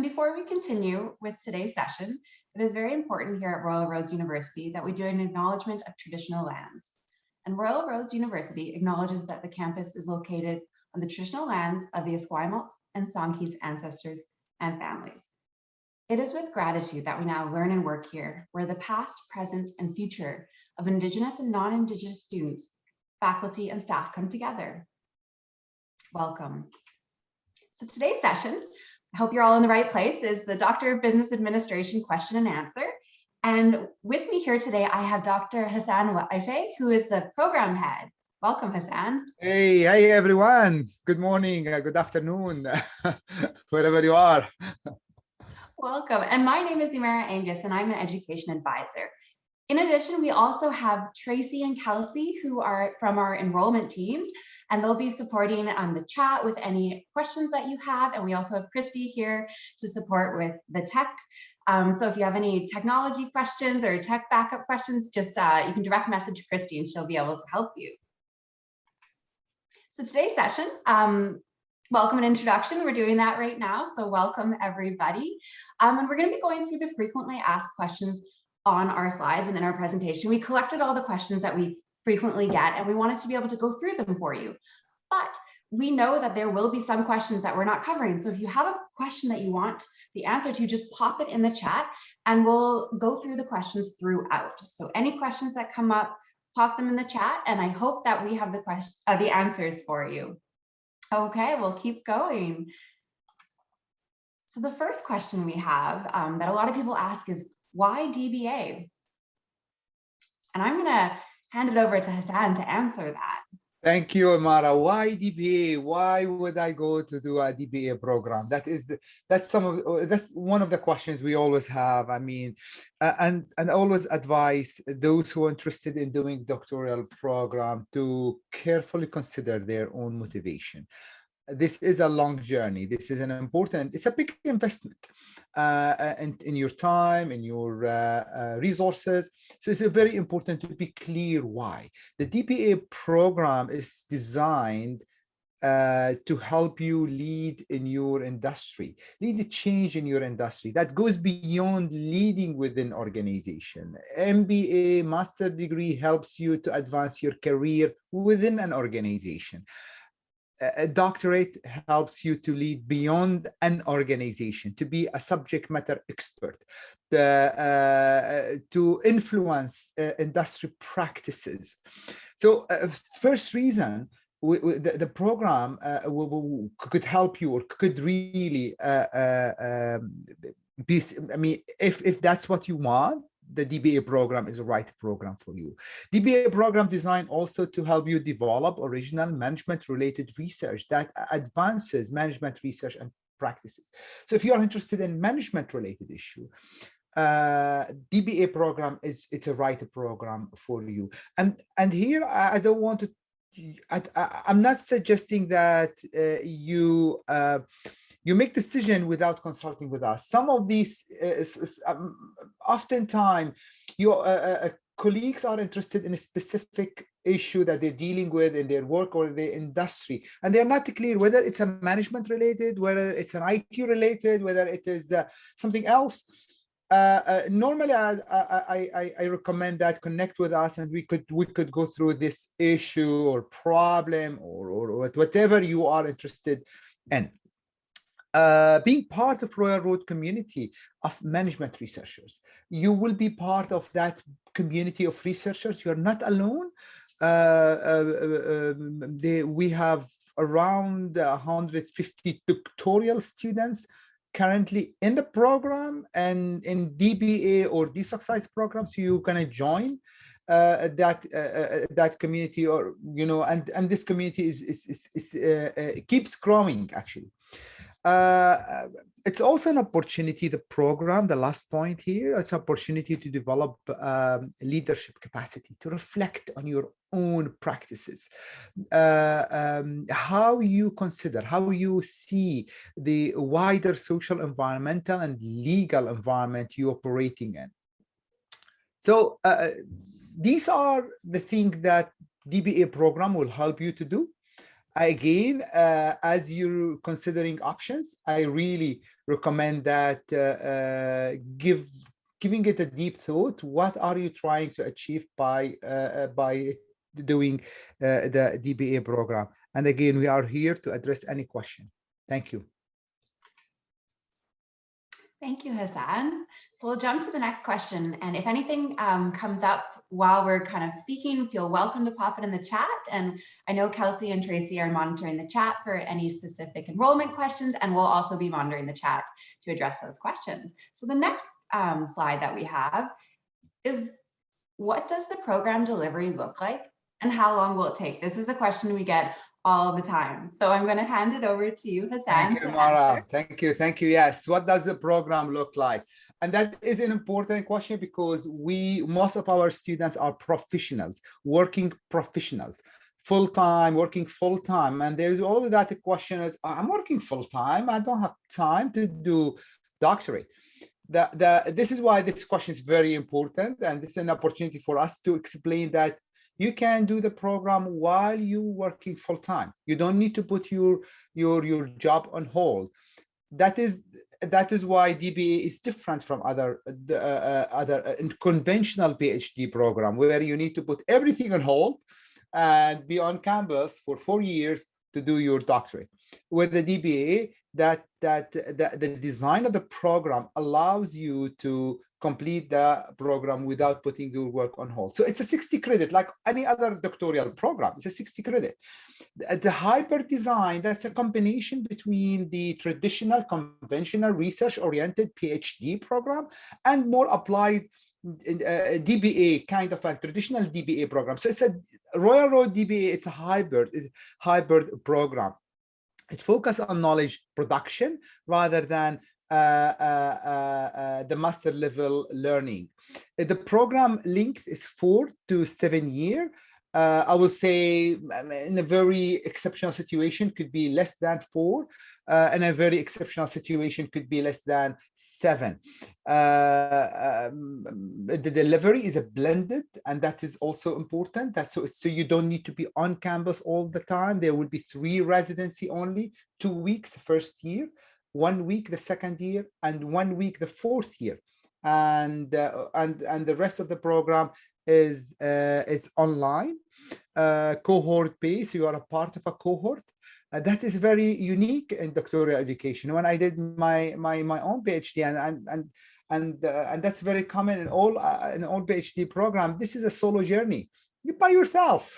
And before we continue with today's session, it is very important here at Royal Roads University that we do an acknowledgement of traditional lands. And Royal Roads University acknowledges that the campus is located on the traditional lands of the Esquimalt and Songhees ancestors and families. It is with gratitude that we now learn and work here, where the past, present, and future of Indigenous and non-Indigenous students, faculty, and staff come together. Welcome. So today's session, I hope you're all in the right place, is the Doctor of Business Administration question and answer. And with me here today, I have Dr. Hassan Wafai, who is the program head. Welcome, Hassan. Hey everyone. Good morning, good afternoon, wherever you are. Welcome. And my name is Emara Angus, and I'm an education advisor. In addition, we also have Tracy and Kelsey, who are from our enrollment teams, and they'll be supporting the chat with any questions that you have. And we also have Christy here to support with the tech. So if you have any technology questions or tech backup questions, just you can direct message Christy and she'll be able to help you. So today's session, welcome and introduction. We're doing that right now. So welcome everybody. And we're going to be going through the frequently asked questions on our slides and in our presentation. We collected all the questions that we frequently get, and we wanted to be able to go through them for you. But we know that there will be some questions that we're not covering. So if you have a question that you want the answer to, just pop it in the chat and we'll go through the questions throughout. So any questions that come up, pop them in the chat, and I hope that we have the answers for you. Okay, we'll keep going. So the first question we have that a lot of people ask is, why DBA? And I'm gonna hand it over to Hassan to answer that. Thank you, Emara. Why DBA? Why would I go to do a DBA program? That's one of the questions we always have. I mean, and always advise those who are interested in doing doctoral program to carefully consider their own motivation. This is a long journey. This is it's a big investment in your time, in your resources. So it's very important to be clear why. The DBA program is designed to help you lead in your industry, lead a change in your industry that goes beyond leading within organization. MBA, master degree helps you to advance your career within an organization. A doctorate helps you to lead beyond an organization, to be a subject matter expert, to influence industry practices. So first reason, the program could help you, or could really be, I mean, if that's what you want, the DBA program is the right program for you. DBA program designed also to help you develop original management related research that advances management research and practices. So if you are interested in management related issue, DBA program it's a right program for you. And here I don't want to, I'm not suggesting that you make decision without consulting with us. Some of these, oftentimes, your colleagues are interested in a specific issue that they're dealing with in their work or their industry, and they're not clear whether it's a management related, whether it's an IT related, whether it is something else. Normally, I recommend that connect with us, and we could go through this issue or problem or whatever you are interested in. Being part of Royal Road community of management researchers, you will be part of that community of researchers. You're not alone. We have around 150 doctoral students currently in the program, and in DBA or DSOCSIZE programs, you can join that community, or and this community keeps growing actually. It's also an opportunity, the program, the last point here, it's an opportunity to develop leadership capacity, to reflect on your own practices, how you consider, how you see the wider social, environmental, and legal environment you're operating in. So these are the things that DBA program will help you to do. Again, as you're considering options, I really recommend that giving it a deep thought. What are you trying to achieve by doing the DBA program? And again, we are here to address any question. Thank you. Thank you, Hassan. So we'll jump to the next question. And if anything comes up while we're kind of speaking, feel welcome to pop it in the chat. And I know Kelsey and Tracy are monitoring the chat for any specific enrollment questions, and we'll also be monitoring the chat to address those questions. So the next slide that we have is, what does the program delivery look like and how long will it take? This is a question we get all the time. So I'm going to hand it over to you, Hassan. Thank you, Emara. Thank you. Thank you. Yes. What does the program look like? And that is an important question because most of our students are professionals, working professionals, working full-time. And there's always that question is, I'm working full-time. I don't have time to do doctorate. This is why this question is very important. And this is an opportunity for us to explain that you can do the program while you're working full-time. You don't need to put your job on hold. That is why DBA is different from other conventional PhD program, where you need to put everything on hold and be on campus for 4 years to do your doctorate. With the DBA, the design of the program allows you to complete the program without putting your work on hold. So it's a 60 credit, like any other doctoral program. It's a 60 credit. The hybrid design, that's a combination between the traditional, conventional, research-oriented PhD program and more applied DBA, kind of a traditional DBA program. So it's a Royal Road DBA. It's a hybrid program. It focuses on knowledge production rather than the master level learning. The program length is 4 to 7 years. I will say in a very exceptional situation could be less than 4. In a very exceptional situation could be less than 7. The delivery is a blended, and that is also important. So you don't need to be on campus all the time. There will be 3 residency only, 2 weeks the first year, 1 week the second year, and 1 week the 4th year. And the rest of the program is online, cohort based. You are a part of a cohort. That is very unique in doctoral education. When I did my own PhD, and that's very common in all PhD program. This is a solo journey. You by yourself.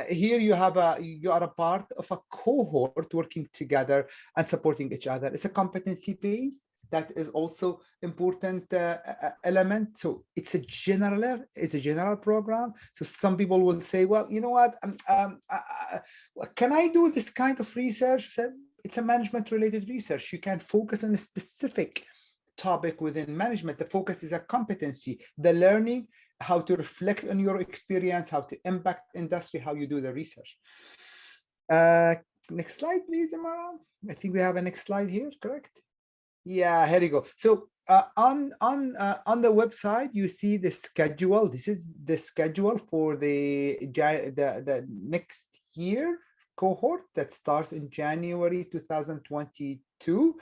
Here you are a part of a cohort working together and supporting each other. It's a competency based. That is also important element. So it's a general program. So some people will say, well, you know what, can I do this kind of research? So it's a management related research. You can focus on a specific topic within management. The focus is a competency, the learning, how to reflect on your experience, how to impact industry, how you do the research. Next slide, please, Emara. I think we have a next slide here, correct? Yeah, here you go. So on the website, you see the schedule. This is the schedule for the next year cohort that starts in January 2022.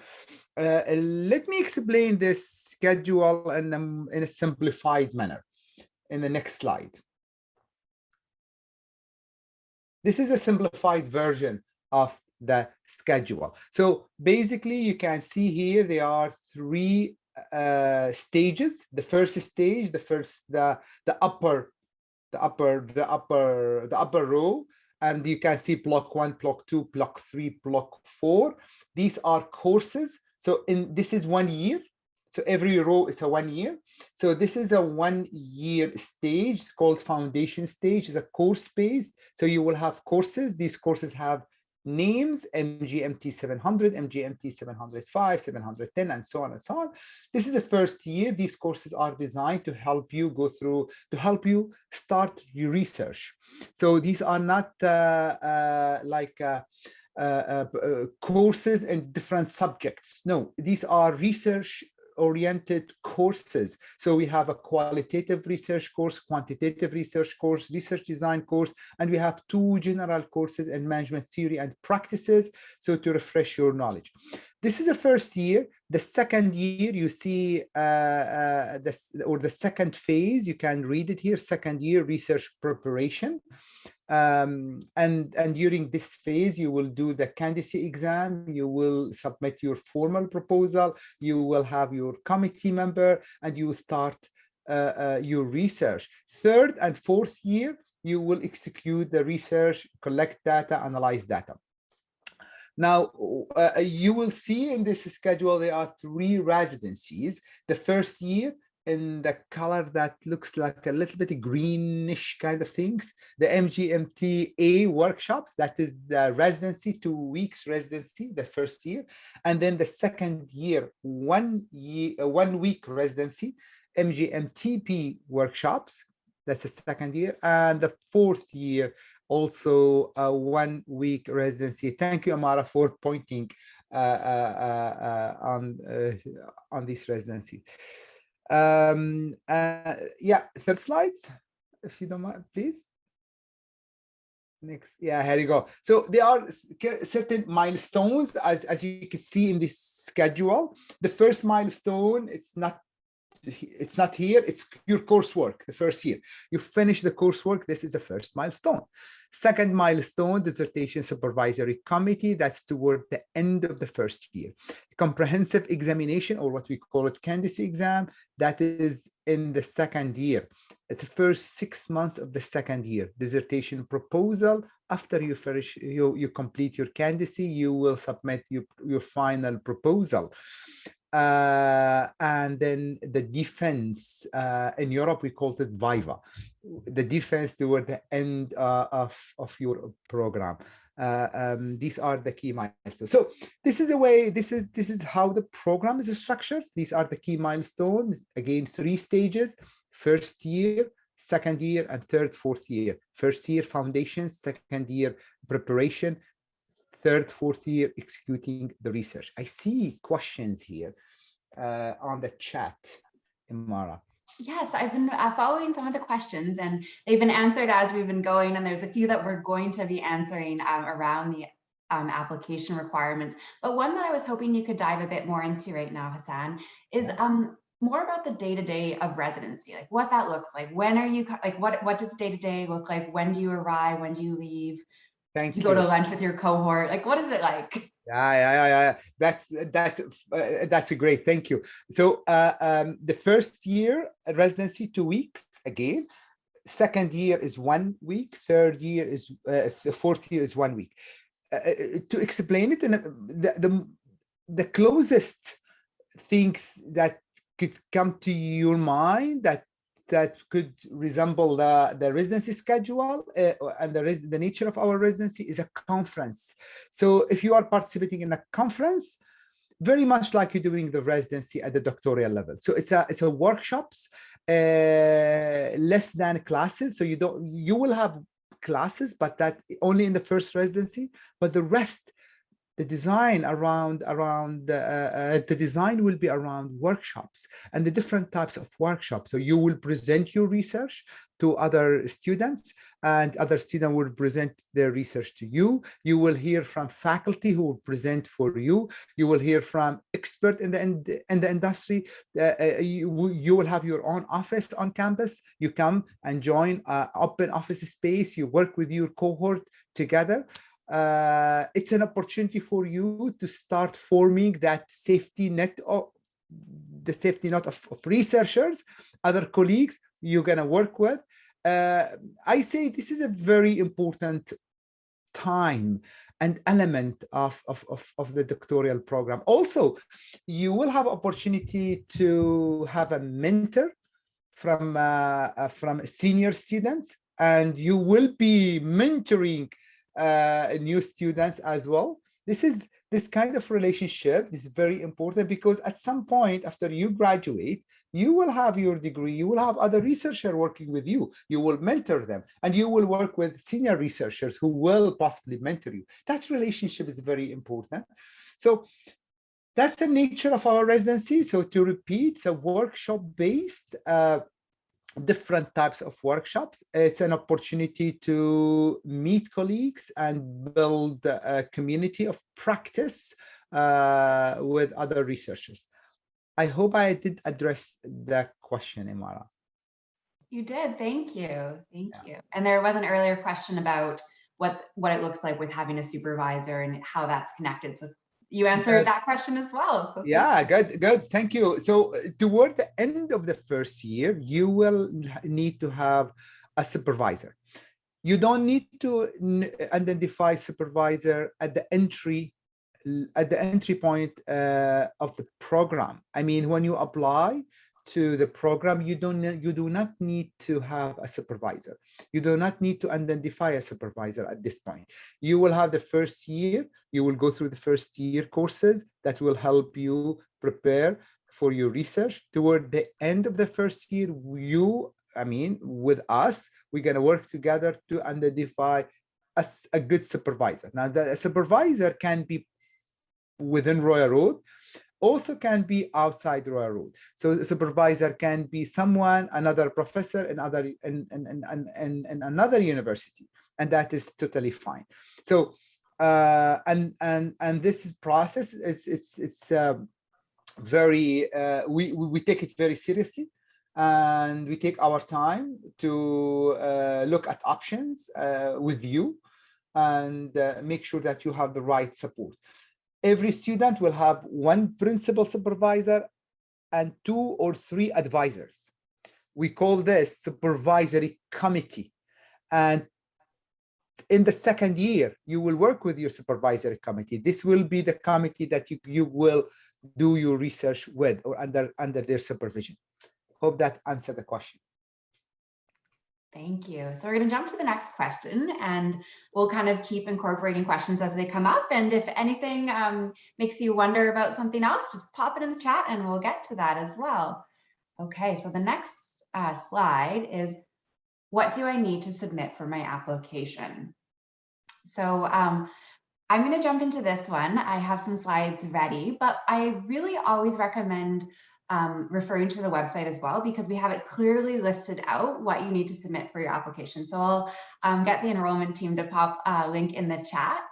Let me explain this schedule in a simplified manner in the next slide. This is a simplified version of the schedule. So basically, you can see here there are 3 stages. The first stage, the upper row, and you can see block 1, block 2, block 3, block 4. These are courses. So this is 1 year. So every row is a 1 year. So this is a 1 year stage called foundation stage. Is a course based. So you will have courses. These courses have names: MGMT 700, MGMT 705, 710, and so on and so on. This is the first year. These courses are designed to help you go through, to help you start your research. So these are not courses in different subjects. No, these are research oriented courses. So we have a qualitative research course, quantitative research course, research design course, and we have 2 general courses in management theory and practices, so to refresh your knowledge. This is the first year. The second year, you see, the second phase, you can read it here, second year research preparation. And during this phase, you will do the candidacy exam, you will submit your formal proposal, you will have your committee member, and you will start your research. Third and fourth year, you will execute the research, collect data, analyze data. Now, you will see in this schedule, there are 3 residencies. The first year, in the color that looks like a little bit greenish kind of things, the MGMT-A workshops, that is the residency, 2 weeks residency, the first year. And then the second year, 1 week residency, MGMT-P workshops, that's the second year. And the fourth year, also a 1 week residency. Thank you, Emara, for pointing on this residency. Yeah, third slides, if you don't mind, please. Next, yeah, here you go. So there are certain milestones, as you can see in this schedule. The first milestone, it's not here, it's your coursework. The first year you finish the coursework, this is the first milestone. Second milestone, dissertation supervisory committee, that's toward the end of the first year. Comprehensive examination, or what we call it candidacy exam, that is in the second year, at the first 6 months of the second year. Dissertation proposal, after you finish, you complete your candidacy, you will submit your final proposal. And then the defense, in Europe we called it viva, the defense toward the end of your program. These are the key milestones. So this is the way, this is how the program is structured. These are the key milestones. Again, 3 stages: first year, second year, and third, fourth year. First year foundations, second year preparation, third, fourth year executing the research. I see questions here on the chat, Emara. Yes, I've been following some of the questions, and they've been answered as we've been going, and there's a few that we're going to be answering around the application requirements. But one that I was hoping you could dive a bit more into right now, Hassan, is more about the day-to-day of residency, like what that looks like. When are you, like what does day-to-day look like? When do you arrive? When do you leave? Thank you. You go to lunch with your cohort. Like, what is it like? Yeah. That's a great. Thank you. So the first year residency, 2 weeks again. Second year is 1 week. Third year is the fourth year is 1 week. To explain it, the closest things that could come to your mind that could resemble the residency schedule and the nature of our residency is a conference. So if you are participating in a conference, very much like you're doing the residency at the doctoral level. So it's a workshops, less than classes. So you will have classes, but that only in the first residency, but the rest, the design the design will be around workshops and the different types of workshops. So you will present your research to other students, and other students will present their research to you. You will hear from faculty who will present for you. You will hear from experts in the industry. You will have your own office on campus. You come and join open office space. You work with your cohort together. It's an opportunity for you to start forming that safety net of researchers, other colleagues you're going to work with. I say this is a very important time and element of the doctoral program. Also, you will have opportunity to have a mentor from senior students, and you will be mentoring new students as well. This kind of relationship is very important, because at some point after you graduate, you will have your degree, you will have other researchers working with you, you will mentor them, and you will work with senior researchers who will possibly mentor you. That relationship is very important. So That's the nature of our residency. So to repeat, it's a workshop-based, different types of workshops. It's an opportunity to meet colleagues and build a community of practice with other researchers. I hope I did address that question, Emara. You did. Thank you. Thank you. And there was an earlier question about what it looks like with having a supervisor and how that's connected. So you answered that question as well. So yeah, good. Thank you. So toward the end of the first year, you will need to have a supervisor. You don't need to identify supervisor at the entry point of the program. I mean, when you apply to the program, you do not need to have a supervisor. You do not need to identify a supervisor at this point. You will have the first year. You will go through the first year courses that will help you prepare for your research. Toward the end of the first year, with us, we're going to work together to identify a good supervisor. Now, the supervisor can be within Royal Road, also can be outside Royal Road. So the supervisor can be someone, another professor in another university, and that is totally fine. So and this process it's very we take it very seriously, and we take our time to look at options with you and make sure that you have the right support. Every student will have one principal supervisor and 2 or 3 advisors. We call this supervisory committee. And in the second year, you will work with your supervisory committee. This will be the committee that you will do your research with or under their supervision. Hope that answered the question. Thank you. So we're going to jump to the next question, and we'll kind of keep incorporating questions as they come up. And if anything makes you wonder about something else, just pop it in the chat and we'll get to that as well. Okay, so the next slide is, what do I need to submit for my application? So I'm going to jump into this one. I have some slides ready, but I really always recommend referring to the website as well, because we have it clearly listed out what you need to submit for your application. So I'll get the enrollment team to pop a link in the chat.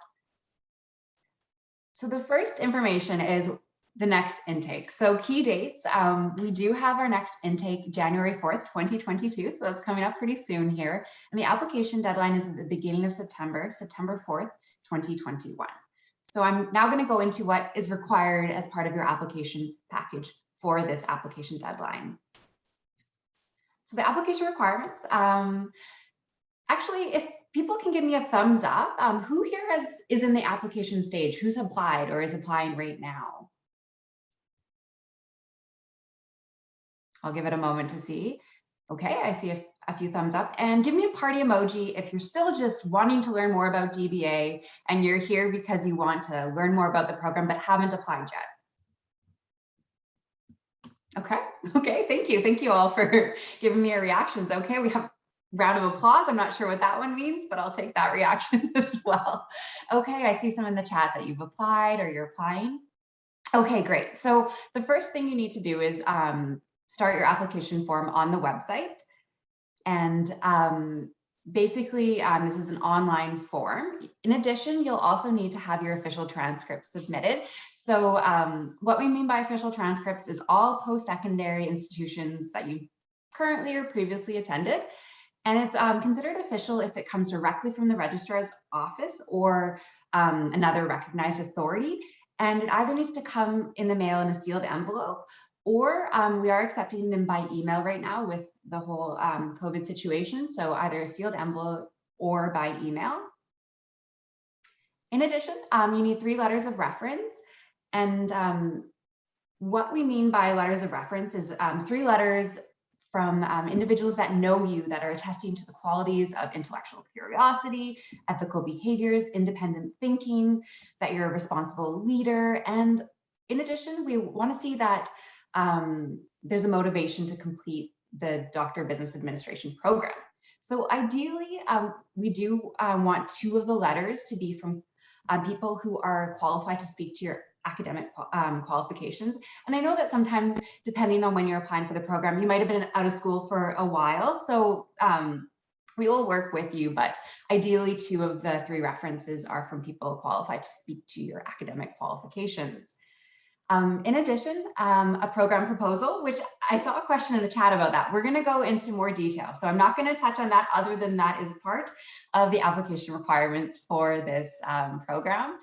So the first information is the next intake. So key dates, we do have our next intake January 4th, 2022. So that's coming up pretty soon here. And the application deadline is at the beginning of September 4th, 2021. So I'm now going to go into what is required as part of your application package for this application deadline. So the application requirements, actually, if people can give me a thumbs up, who here is in the application stage? Who's applied or is applying right now? I'll give it a moment to see. Okay, I see a few thumbs up, and give me a party emoji if you're still just wanting to learn more about DBA and you're here because you want to learn more about the program but haven't applied yet. Okay, thank you. Thank you all for giving me your reactions. Okay, we have a round of applause. I'm not sure what that one means, but I'll take that reaction as well. Okay, I see some in the chat that you've applied or you're applying. Okay, great. So the first thing you need to do is start your application form on the website. And basically, this is an online form. In addition, you'll also need to have your official transcripts submitted. So what we mean by official transcripts is all post-secondary institutions that you currently or previously attended. And it's considered official if it comes directly from the registrar's office or another recognized authority. And it either needs to come in the mail in a sealed envelope, or we are accepting them by email right now with the whole COVID situation. So either a sealed envelope or by email. In addition, you need 3 letters of reference. And what we mean by letters of reference is 3 letters from individuals that know you, that are attesting to the qualities of intellectual curiosity, ethical behaviors, independent thinking, that you're a responsible leader. And in addition, we want to see that there's a motivation to complete the Doctor of Business Administration program. So ideally, we do want 2 of the letters to be from people who are qualified to speak to your academic qualifications. And I know that sometimes, depending on when you're applying for the program, you might have been out of school for a while. So we will work with you, but ideally 2 of the 3 references are from people qualified to speak to your academic qualifications. In addition, a program proposal, which I saw a question in the chat about that. We're going to go into more detail. So I'm not going to touch on that other than that is part of the application requirements for this program.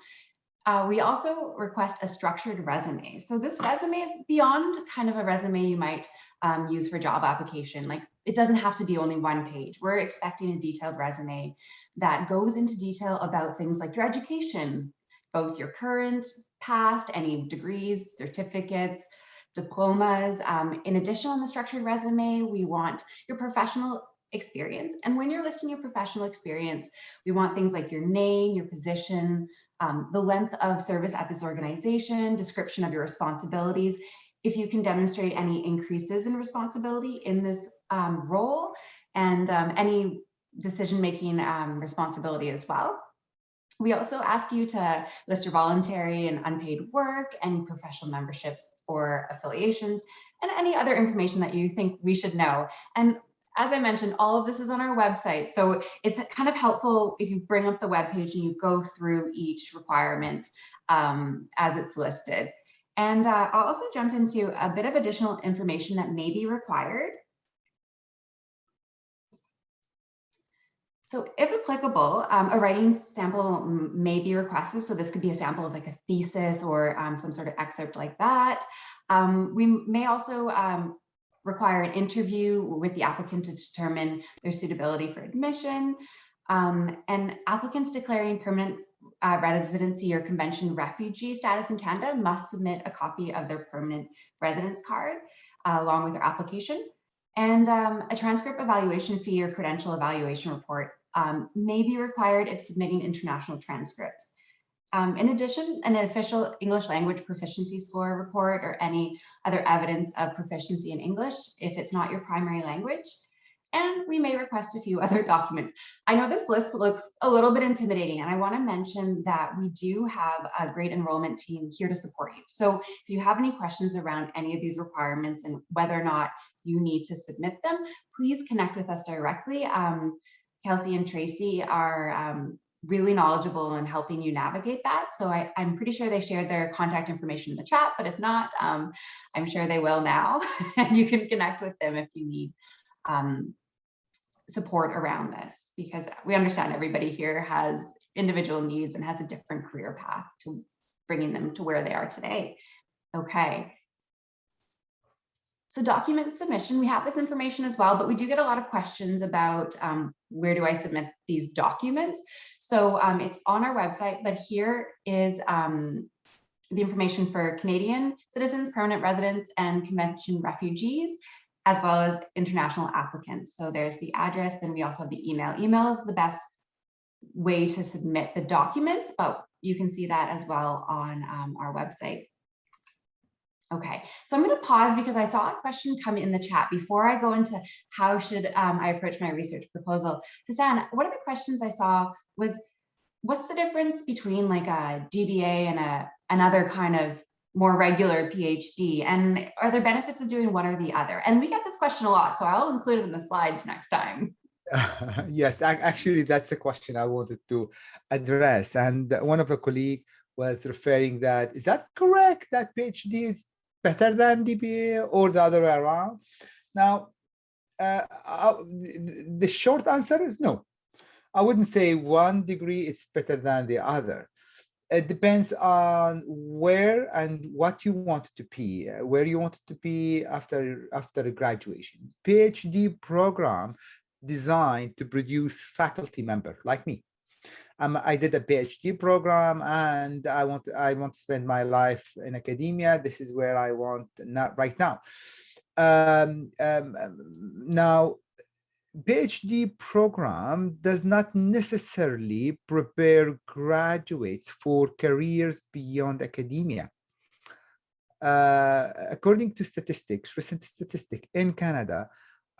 We also request a structured resume. So this resume is beyond kind of a resume you might use for job application. Like, it doesn't have to be only 1 page. We're expecting a detailed resume that goes into detail about things like your education, both your current, past, any degrees, certificates, diplomas. In addition, on the structured resume, we want your professional experience. And when you're listing your professional experience, we want things like your name, your position, the length of service at this organization, description of your responsibilities. If you can demonstrate any increases in responsibility in this role, and any decision-making responsibility as well. We also ask you to list your voluntary and unpaid work, any professional memberships or affiliations, and any other information that you think we should know. And as I mentioned, all of this is on our website. So it's kind of helpful if you bring up the webpage and you go through each requirement as it's listed. And I'll also jump into a bit of additional information that may be required. So if applicable, a writing sample may be requested. So this could be a sample of like a thesis or some sort of excerpt like that. We may also require an interview with the applicant to determine their suitability for admission. And applicants declaring permanent residency or convention refugee status in Canada must submit a copy of their permanent residence card along with their application. And a transcript evaluation fee or credential evaluation report may be required if submitting international transcripts. In addition, an official English language proficiency score report or any other evidence of proficiency in English if it's not your primary language. And we may request a few other documents. I know this list looks a little bit intimidating, and I want to mention that we do have a great enrollment team here to support you. So if you have any questions around any of these requirements and whether or not you need to submit them, please connect with us directly. Kelsey and Tracy are really knowledgeable in helping you navigate that. So I'm pretty sure they shared their contact information in the chat, but if not, I'm sure they will now. And you can connect with them if you need support around this, because we understand everybody here has individual needs and has a different career path to bringing them to where they are today. Okay. So document submission, we have this information as well, but we do get a lot of questions about where do I submit these documents? So it's on our website, but here is the information for Canadian citizens, permanent residents, and convention refugees, as well as international applicants. So there's the address, then we also have the email. Email is the best way to submit the documents, but you can see that as well on our website. Okay, so I'm going to pause because I saw a question come in the chat before I go into how should I approach my research proposal. Hassan, one of the questions I saw was, what's the difference between like a DBA and another kind of more regular PhD, and are there benefits of doing one or the other? And we get this question a lot, so I'll include it in the slides next time. Yes, actually, that's a question I wanted to address. And one of the colleagues was referring that, is that correct that PhD is better than DBA or the other way around? Now, the short answer is no. I wouldn't say one degree is better than the other. It depends on where and what you want to be, where you want to be after graduation. PhD program designed to produce faculty member like me. I did a PhD program, and I want to spend my life in academia. This is where I want right now. Now, PhD program does not necessarily prepare graduates for careers beyond academia. According to recent statistics in Canada,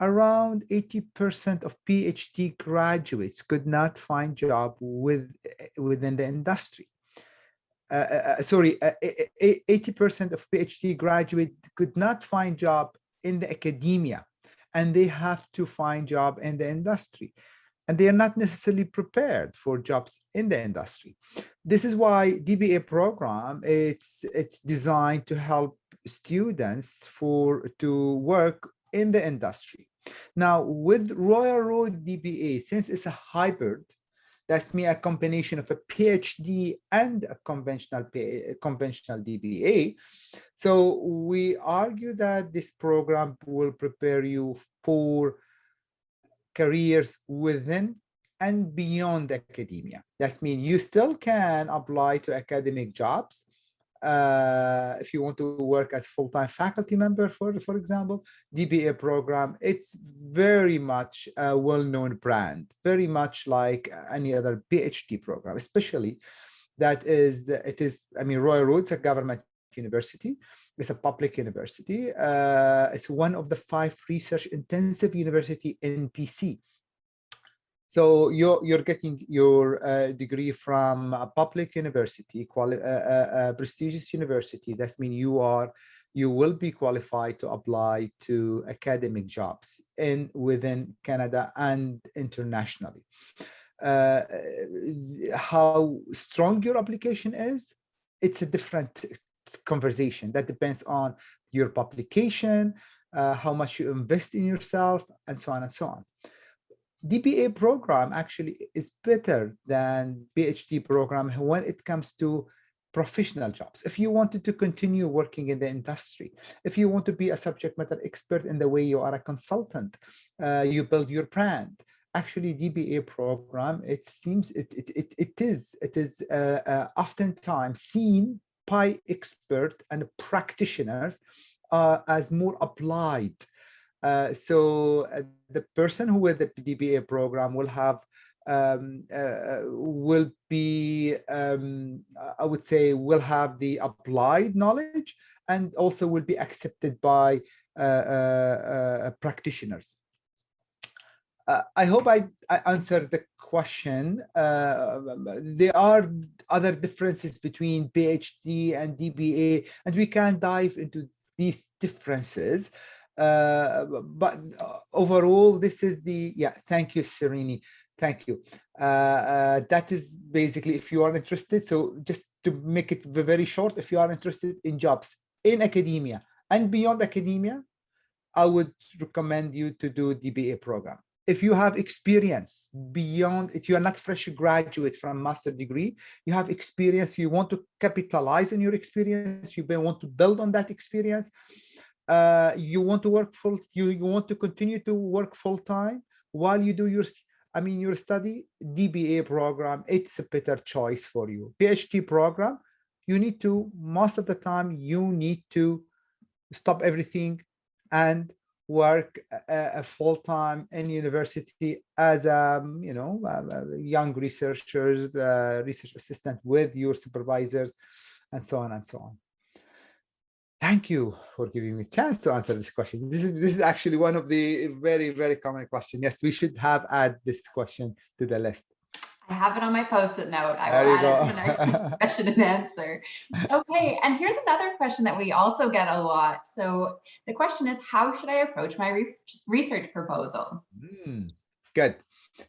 around 80% of PhD graduates could not find job within the industry. 80% of PhD graduates could not find job in the academia, and they have to find job in the industry, and they are not necessarily prepared for jobs in the industry. This is why DBA program, it's designed to help students to work in the industry. Now, with Royal Road DBA, since it's a hybrid, that's mean a combination of a PhD and a conventional DBA. So we argue that this program will prepare you for careers within and beyond academia. That means you still can apply to academic jobs. If you want to work as full-time faculty member, for example, DBA program, it's very much a well-known brand, very much like any other PhD program, especially Royal Road's a government university. It's a public university. It's one of the 5 research-intensive university in PC. So you're getting your degree from a public university, prestigious university. That means you will be qualified to apply to academic jobs within Canada and internationally. How strong your application is, it's a different conversation. That depends on your publication, how much you invest in yourself, and so on and so on. DBA program actually is better than PhD program when it comes to professional jobs. If you wanted to continue working in the industry, if you want to be a subject matter expert in the way you are a consultant, you build your brand. Actually, DBA program, it seems it is oftentimes seen by expert and practitioners as more applied. So the person who with the DBA program will have will be I would say will have the applied knowledge, and also will be accepted by practitioners. I hope I answered the question. There are other differences between PhD and DBA, and we can dive into these differences. But overall, this is thank you, Serini. Thank you. That is basically, if you are interested, so just to make it very short, if you are interested in jobs in academia and beyond academia, I would recommend you to do DBA program. If you have experience beyond, if you are not fresh graduate from master degree, you have experience, you want to capitalize on your experience, you want to build on that experience, you want to work you want to continue to work full-time while you do your study, DBA program, it's a better choice for you. PhD program, you need to, most of the time, you need to stop everything and work full-time in university as a young researchers, research assistant with your supervisors, and so on and so on. Thank you for giving me a chance to answer this question. This is actually one of the very, very common questions. Yes, we should have add this question to the list. I have it on my post-it note. I will add it to the next question and answer. Okay, and here's another question that we also get a lot. So the question is, how should I approach my research proposal? Good.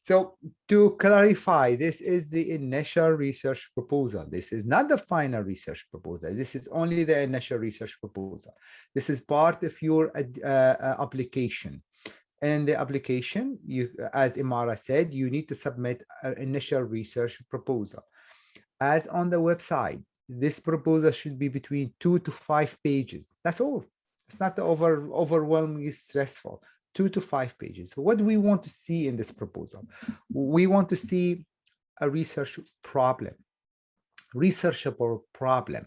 So to clarify, this is the initial research proposal. This is not the final research proposal. This is only the initial research proposal. This is part of your application. In the application, as Emara said, you need to submit an initial research proposal. As on the website, this proposal should be between 2 to 5 pages. That's all. It's not overwhelmingly stressful. 2 to 5 pages. So what do we want to see in this proposal? We want to see a research problem, researchable problem.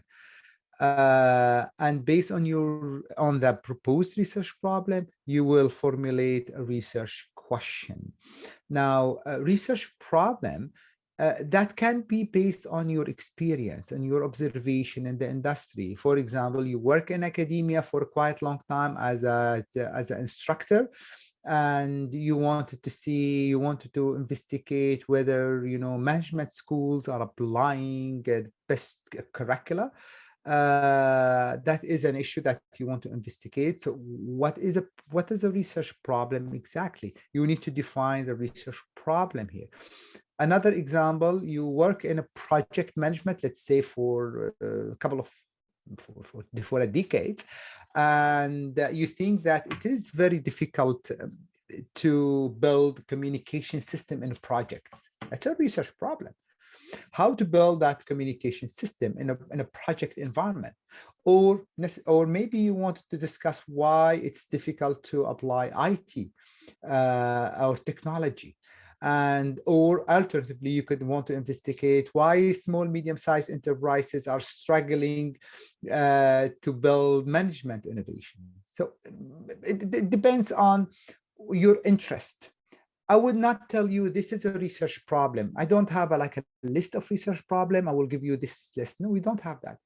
And based on the proposed research problem, you will formulate a research question. Now, a research problem that can be based on your experience and your observation in the industry. For example, you work in academia for a quite long time as an instructor, and you wanted to investigate whether, management schools are applying best curricula. That is an issue that you want to investigate. So what is a research problem exactly? You need to define the research problem here. Another example, you work in a project management, let's say for a couple of for a decade, and you think that it is very difficult to build communication system in projects. That's a research problem. How to build that communication system in a project environment, or maybe you want to discuss why it's difficult to apply IT or technology. Or alternatively, you could want to investigate why small, medium-sized enterprises are struggling to build management innovation. So it depends on your interest. I would not tell you this is a research problem. I don't have a list of research problem. I will give you this list. No, we don't have that.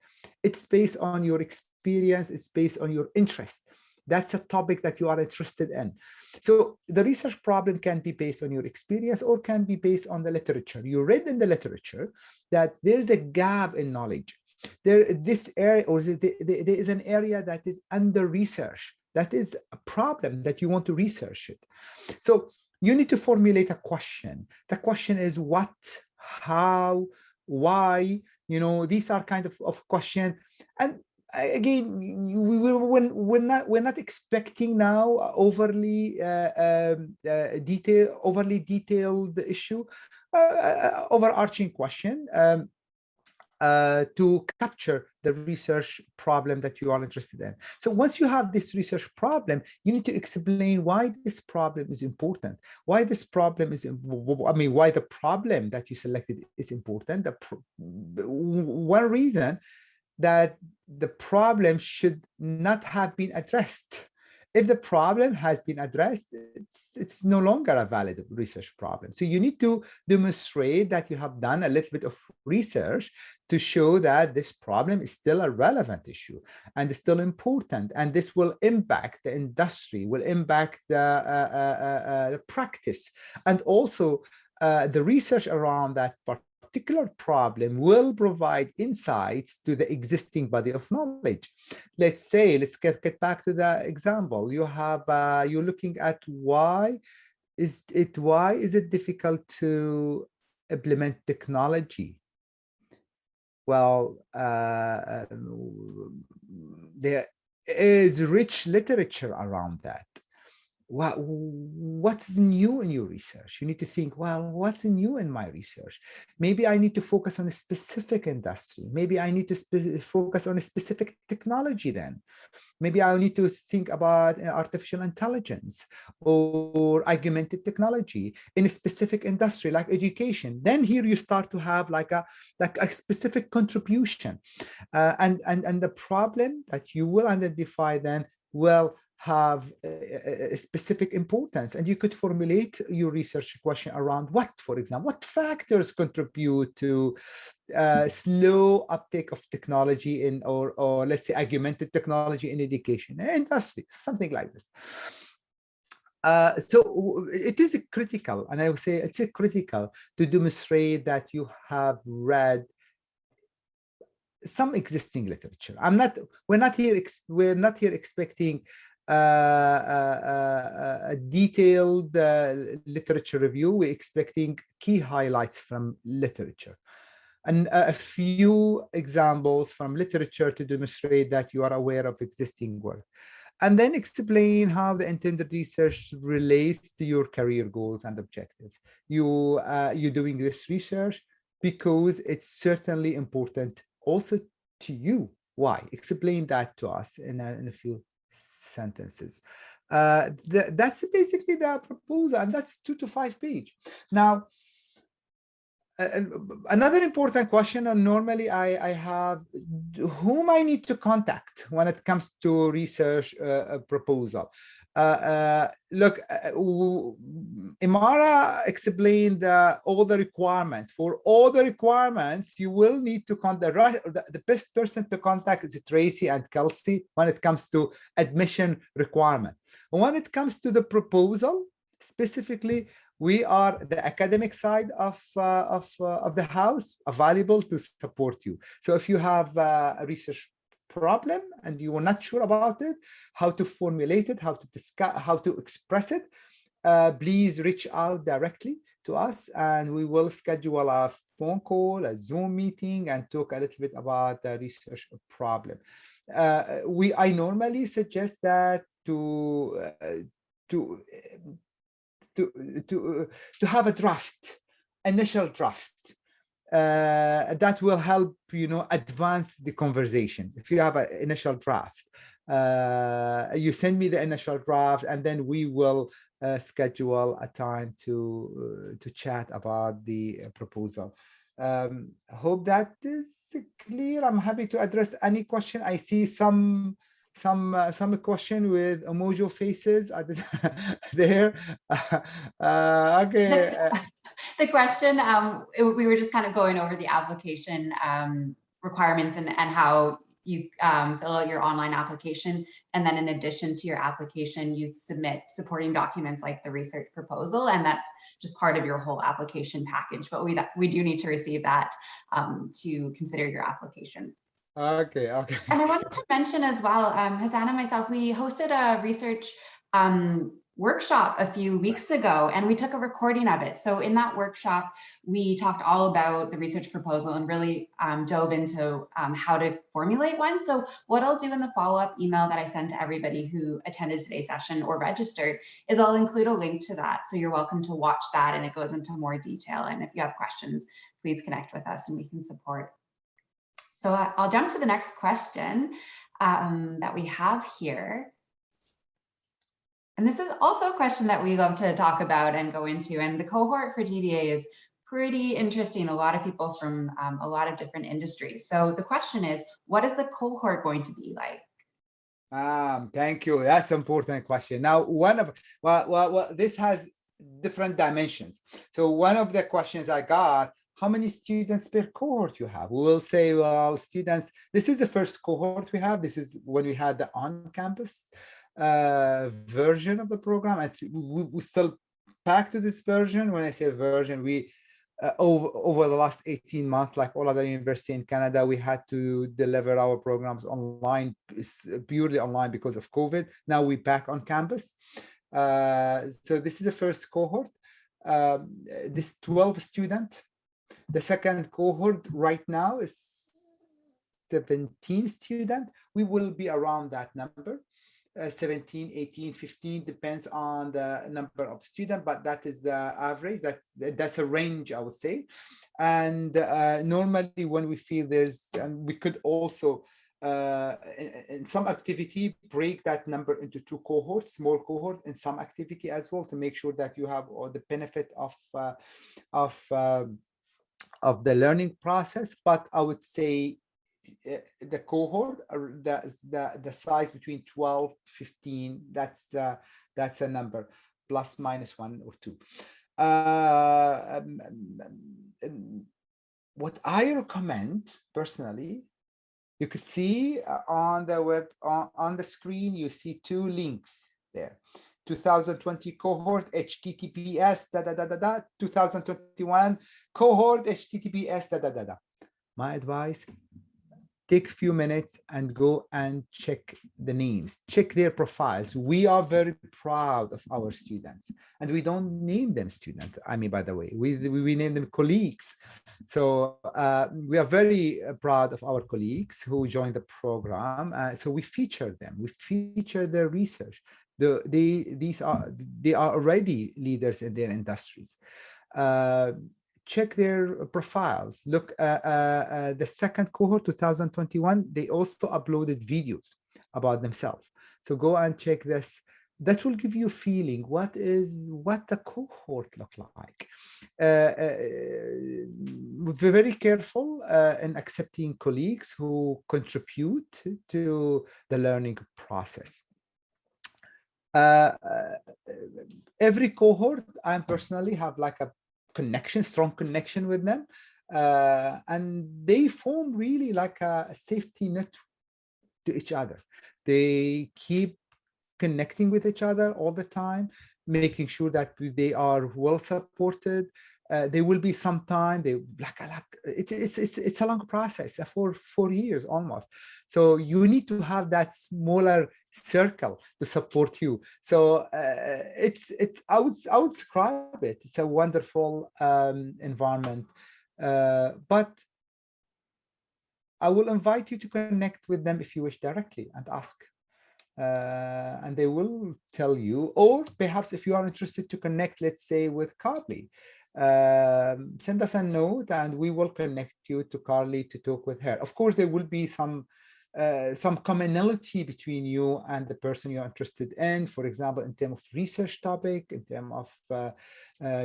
It's based on your experience. It's based on your interest. That's a topic that you are interested in. So the research problem can be based on your experience or can be based on the literature. You read in the literature that there's a gap in knowledge. There is an area that is under research. That is a problem that you want to research it. So you need to formulate a question. The question is what, how, why, these are kind of questions. And again, we're not expecting now overly detailed issue, overarching question to capture the research problem that you are interested in. So once you have this research problem, you need to explain why this problem is important, why this problem is, why the problem that you selected is important. One reason that the problem should not have been addressed. If the problem has been addressed, it's no longer a valid research problem. So you need to demonstrate that you have done a little bit of research to show that this problem is still a relevant issue and is still important. And this will impact the industry, will impact the practice. And also the research around that particular problem will provide insights to the existing body of knowledge. Let's get back to the example. You're looking at why is it difficult to implement technology? Well, there is rich literature around that. What's new in your research? You need to think, well, what's new in my research? Maybe I need to focus on a specific industry. Maybe I need to focus on a specific technology then. Maybe I need to think about artificial intelligence or augmented technology in a specific industry like education. Then here you start to have like a specific contribution. And the problem that you will identify then will have a specific importance, and you could formulate your research question around what, for example, what factors contribute to slow uptake of technology in, or let's say augmented technology in education industry, something like this. So it is critical, and I would say it's critical to demonstrate that you have read some existing literature. We're not here expecting a detailed literature review. We're expecting key highlights from literature and a few examples from literature to demonstrate that you are aware of existing work, and then explain how the intended research relates to your career goals and objectives. You're doing this research because it's certainly important also to you. Why? Explain that to us in a few sentences. That's basically the proposal, and that's 2 to 5 pages. Now, another important question, and normally I have whom I need to contact when it comes to research proposal. Look, Emara explained all the requirements. For all the requirements, you will need to contact, the best person to contact is Tracy and Kelsey when it comes to admission requirement. When it comes to the proposal, specifically, we are the academic side of the house available to support you. So if you have a research problem and you are not sure about it, how to formulate it, how to discuss, how to express it, please reach out directly to us and we will schedule a phone call, a Zoom meeting, and talk a little bit about the research problem. I normally suggest that to have a draft, initial draft. That will help, advance the conversation. If you have an initial draft, you send me the initial draft, and then we will schedule a time to chat about the proposal. Hope that is clear. I'm happy to address any question. I see some question with emoji faces there. Okay. The question, we were just kind of going over the application requirements and how you fill out your online application. And then in addition to your application, you submit supporting documents like the research proposal. And that's just part of your whole application package. But we do need to receive that to consider your application. Okay. And I wanted to mention as well, Hassan and myself, we hosted a research workshop a few weeks ago, and we took a recording of it. So in that workshop, we talked all about the research proposal and really dove into how to formulate one. So what I'll do in the follow-up email that I send to everybody who attended today's session or registered is I'll include a link to that. So you're welcome to watch that, and it goes into more detail. And if you have questions, please connect with us and we can support. So I'll jump to the next question that we have here. And this is also a question that we love to talk about and go into. And the cohort for DBA is pretty interesting. A lot of people from a lot of different industries. So the question is, what is the cohort going to be like? Thank you. That's an important question. Now, this has different dimensions. So one of the questions I got, how many students per cohort you have? We will say, well, students, this is the first cohort we have. This is when we had the on-campus version of the program. We still back to this version. When I say version, we over the last 18 months, like all other universities in Canada, we had to deliver our programs online, purely online because of COVID. Now we're back on campus. So this is the first cohort. This 12 student. The second cohort right now is 17 students. We will be around that number. 17, 18, 15, depends on the number of students, but that is the average. That's a range, I would say. And normally when we feel we could also, in some activity, break that number into two cohorts, small cohort, in some activity as well, to make sure that you have all the benefit of the learning process. But I would say the cohort, the size between 12, 15, that's a number, plus minus 1 or 2. What I recommend personally, you could see on the web, on the screen, you see two links there. 2020 cohort, HTTPS, 2021 cohort, HTTPS, My advice, take a few minutes and go and check the names, check their profiles. We are very proud of our students, and we don't name them students. I mean, by the way, we name them colleagues. So we are very proud of our colleagues who joined the program. So we feature them, we feature their research. They are already leaders in their industries. Check their profiles. Look, the second cohort, 2021, they also uploaded videos about themselves. So go and check this. That will give you a feeling what the cohort look like. We're very careful in accepting colleagues who contribute to the learning process. Every cohort, I personally have like a strong connection with them, and they form really like a safety net to each other. They keep connecting with each other all the time, making sure that they are well supported. There will be some time it's a long process for 4 years almost. So you need to have that smaller circle to support you. So I would describe it. It's a wonderful environment, but I will invite you to connect with them if you wish directly and ask. And they will tell you, or perhaps if you are interested to connect, let's say with Carly, send us a note and we will connect you to Carly to talk with her. Of course, there will be some commonality between you and the person you're interested in, for example, in terms of research topic, in terms of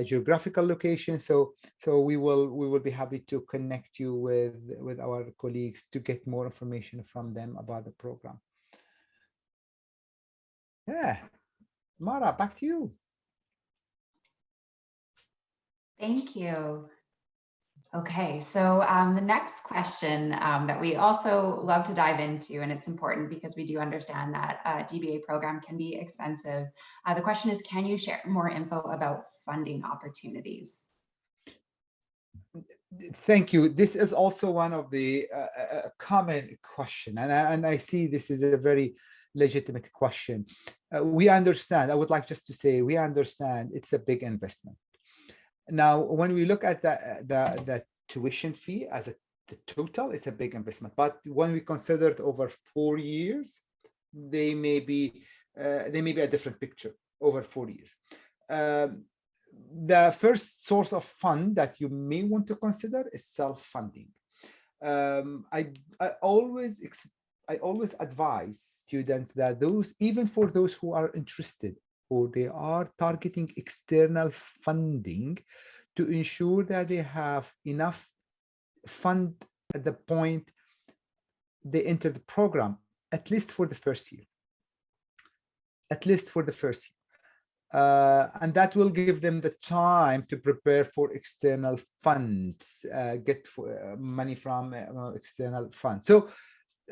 geographical location. So we will be happy to connect you with our colleagues to get more information from them about the program. Yeah, Mara, back to you. Thank you. Okay, so the next question that we also love to dive into, and it's important because we do understand that a DBA program can be expensive. The question is, can you share more info about funding opportunities? Thank you. This is also one of the common question, and I see this is a very legitimate question. We understand, I would like just to say, we understand it's a big investment. Now, when we look at the tuition fee as the total, it's a big investment. But when we consider it over 4 years, they may be a different picture over 4 years. The first source of fund that you may want to consider is self-funding. I always advise students that even for those who are interested or they are targeting external funding, to ensure that they have enough fund at the point they enter the program, at least for the first year. And that will give them the time to prepare for external funds, get money from external funds. So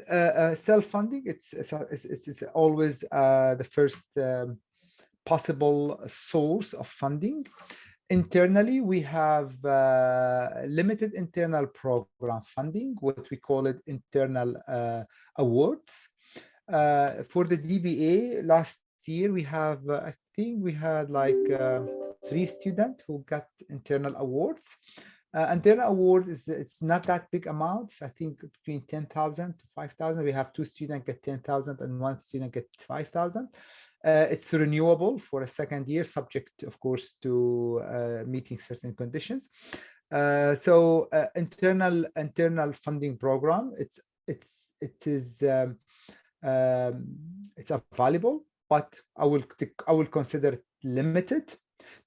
self-funding, it's always the first possible source of funding. Internally, we have limited internal program funding, what we call it internal awards. For the DBA, last year we have, I think we had like 3 students who got internal awards. Internal award it's not that big amounts. I think between 10,000 to 5,000. We have 2 students get 10,000 and 1 student get 5,000. It's renewable for a second year, subject, of course, to meeting certain conditions. So internal funding program, it's available, but I will consider it limited.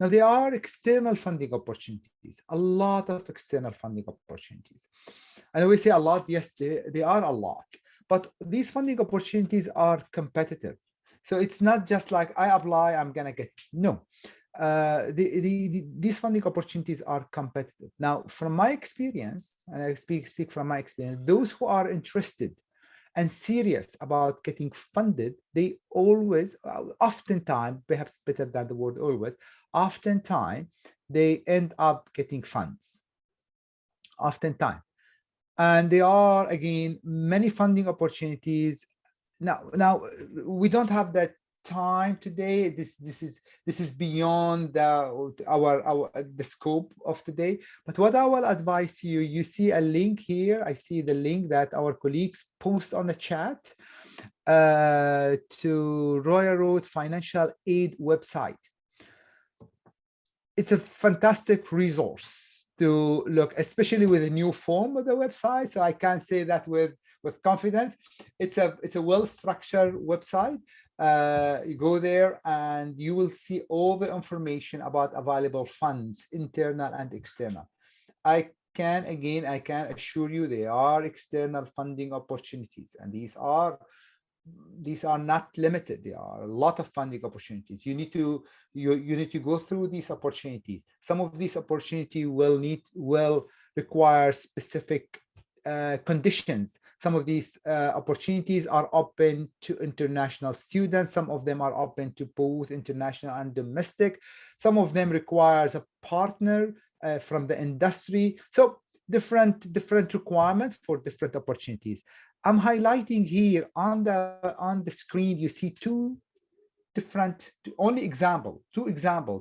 Now, there are external funding opportunities, a lot of external funding opportunities. And we say a lot, yes, they are a lot, but these funding opportunities are competitive. So it's not just like I apply, I'm gonna get it. No, these funding opportunities are competitive. Now, from my experience, and I speak from my experience, those who are interested and serious about getting funded, they always, oftentimes, perhaps better than the word always, oftentimes they end up getting funds. Oftentimes. And there are, again, many funding opportunities. Now we don't have that time today. This is beyond the scope of today. But what I will advise you, you see a link here. I see the link that our colleagues post on the chat to Royal Road Financial Aid website. It's a fantastic resource to look, especially with a new form of the website. So I can say that with confidence. It's a well-structured website. You go there and you will see all the information about available funds, internal and external. I can assure you there are external funding opportunities, and these are these are not limited. There are a lot of funding opportunities. You need to go through these opportunities. Some of these opportunities will require specific conditions. Some of these opportunities are open to international students. Some of them are open to both international and domestic. Some of them requires a partner from the industry. So different requirements for different opportunities. I'm highlighting here on the screen. You see two examples.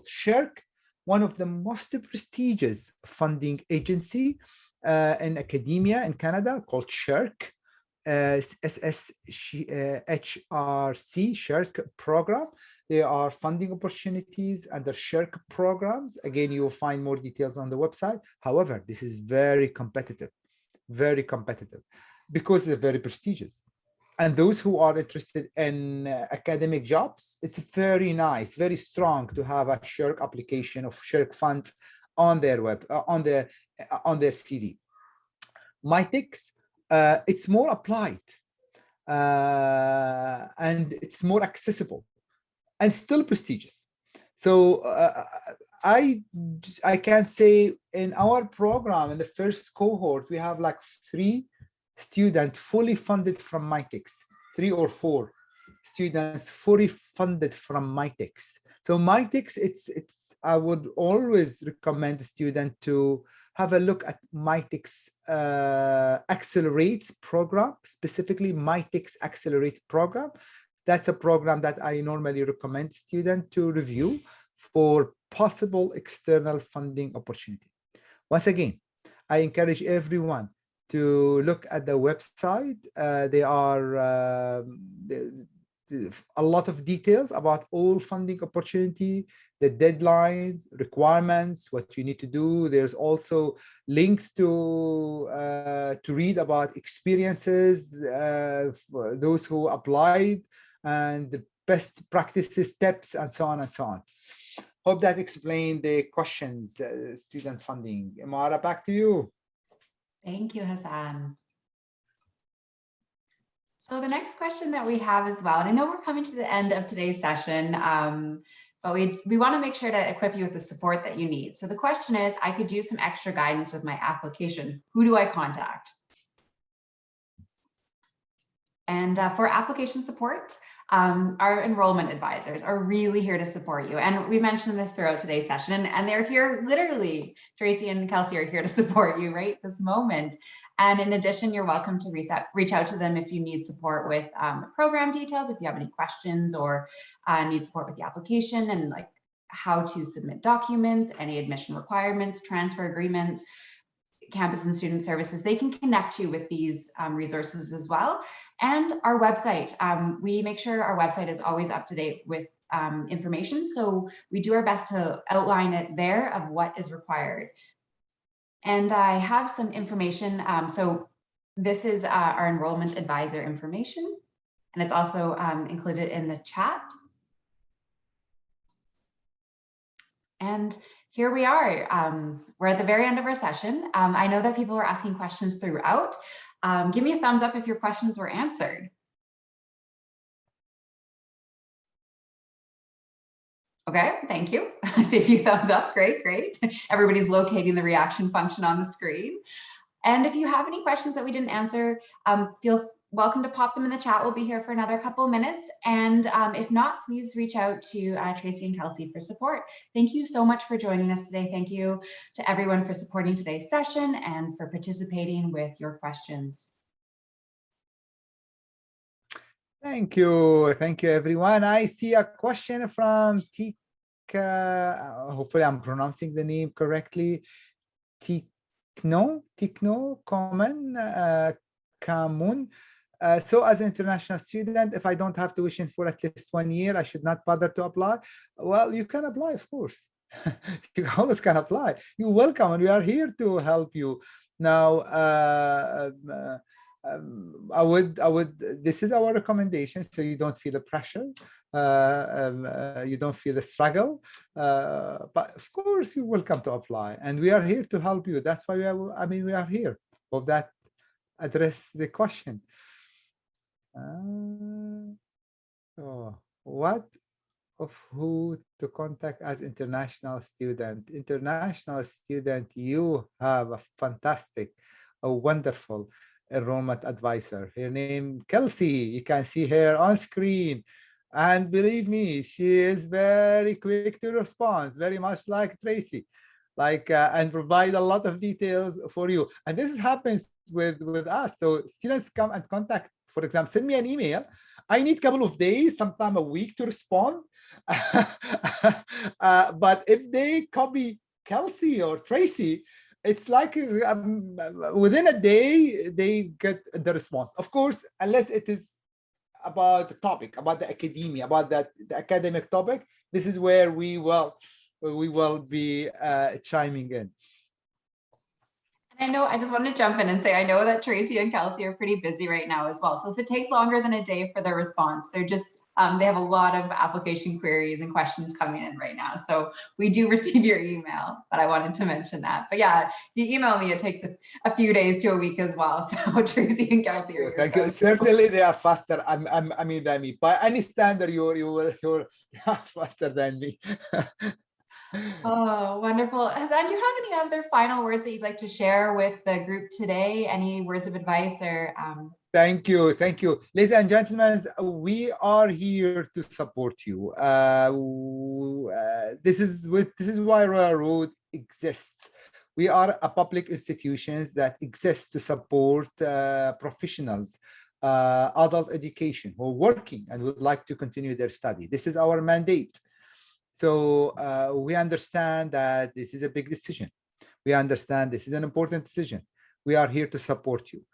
SHERC, one of the most prestigious funding agency in academia in Canada, called SHERC, SSHRC, SHERC program. There are funding opportunities under SHERC programs. Again, you will find more details on the website. However, this is very competitive, because they're very prestigious. And those who are interested in academic jobs, it's very nice, very strong to have a SHERC application of SHERC funds on their on their CV. MITEX, it's more applied and it's more accessible and still prestigious. So I can say in our program, in the first cohort, we have like 3 students fully funded from MITEX, 3 or 4 students fully funded from MITEX. So MITEX, I would always recommend the student to have a look at MITEX Accelerate program, specifically MITEX Accelerate program. That's a program that I normally recommend students to review for possible external funding opportunity. Once again, I encourage everyone to look at the website. There are a lot of details about all funding opportunity, the deadlines, requirements, what you need to do. There's also links to read about experiences, those who applied, and the best practices, steps, and so on and so on. Hope that explained the questions, student funding. Emara, back to you. Thank you, Hassan. So the next question that we have as well, and I know we're coming to the end of today's session, but we want to make sure to equip you with the support that you need. So the question is, I could use some extra guidance with my application. Who do I contact? And for application support, our enrollment advisors are really here to support you. And we mentioned this throughout today's session, and they're here literally, Tracy and Kelsey are here to support you right this moment. And in addition, you're welcome to reach out to them if you need support with program details, if you have any questions or need support with the application and like how to submit documents, any admission requirements, transfer agreements, campus and student services. They can connect you with these resources as well. And our website, we make sure our website is always up to date with information. So we do our best to outline it there of what is required. And I have some information. So this is our enrollment advisor information, and it's also included in the chat. And here we are. We're at the very end of our session. I know that people were asking questions throughout. Give me a thumbs up if your questions were answered. Okay, thank you. I see a few thumbs up. Great, great. Everybody's locating the reaction function on the screen. And if you have any questions that we didn't answer, feel welcome to pop them in the chat. We'll be here for another couple of minutes. And if not, please reach out to Tracy and Kelsey for support. Thank you so much for joining us today. Thank you to everyone for supporting today's session and for participating with your questions. Thank you everyone. I see a question from Tika. Hopefully I'm pronouncing the name correctly. Tikno Kamun. So as an international student, if I don't have tuition for at least 1 year, I should not bother to apply. Well, you can apply, of course. You always can apply. You're welcome, and we are here to help you. Now, I would, this is our recommendation, so you don't feel the pressure, you don't feel the struggle, but of course you're welcome to apply, and we are here to help you. That's why we are here. Hope that address the question. Oh, what of who to contact as international student? International student, you have a fantastic, a wonderful enrollment advisor. Her name Kelsey. You can see her on screen. And believe me, she is very quick to respond, very much like Tracy, and provide a lot of details for you. And this happens with us. So students come and contact, for example, send me an email. I need a couple of days, sometime a week to respond. But if they copy Kelsey or Tracy, it's like within a day, they get the response. Of course, unless it is about the topic, about the academia, about the academic topic, this is where we will be chiming in. And I know, I just want to jump in and say, I know that Tracy and Kelsey are pretty busy right now as well. So if it takes longer than a day for their response, they're just, they have a lot of application queries and questions coming in right now. So we do receive your email, but I wanted to mention that. But yeah, if you email me, it takes a few days to a week as well. So Tracy and Kelsey are Thank you. Certainly they are faster. I mean than me. By any standard, you're faster than me. Oh, wonderful. Hassan, do you have any other final words that you'd like to share with the group today? Any words of advice or? Thank you. Thank you. Ladies and gentlemen, we are here to support you. This is why Royal Road exists. We are a public institutions that exist to support professionals, adult education who are working and would like to continue their study. This is our mandate. So we understand that this is a big decision. We understand this is an important decision. We are here to support you.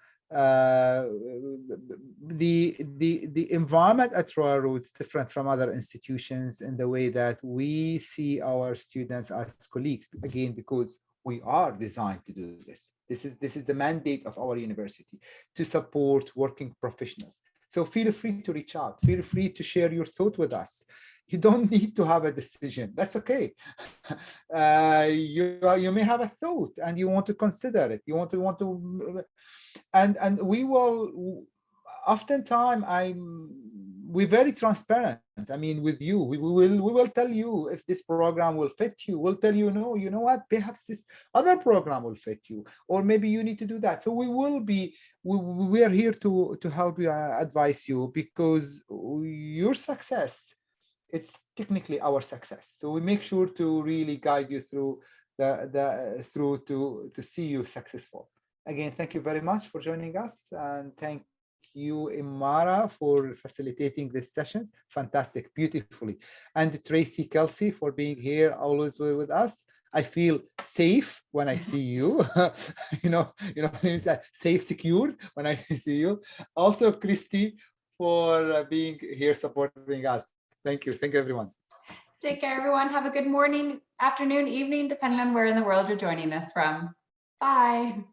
The environment at Royal Road is different from other institutions in the way that we see our students as colleagues, again, because we are designed to do this. This is the mandate of our university, to support working professionals. So feel free to reach out, feel free to share your thought with us. You don't need to have a decision. That's okay. You may have a thought and you want to consider it. You want to, and we will. Oftentimes, we're very transparent. I mean, with you, we will tell you if this program will fit you. We'll tell you, no, you know what? Perhaps this other program will fit you, or maybe you need to do that. So we are here to help you, advise you, because your success, it's technically our success. So we make sure to really guide you through to see you successful. Again, thank you very much for joining us, and thank you, Emara, for facilitating these sessions. Fantastic, beautifully. And Tracy, Kelsey, for being here always with us. I feel safe when I see you. Safe, secure when I see you. Also, Christy, for being here supporting us. Thank you. Thank you, everyone. Take care, everyone. Have a good morning, afternoon, evening, depending on where in the world you're joining us from. Bye.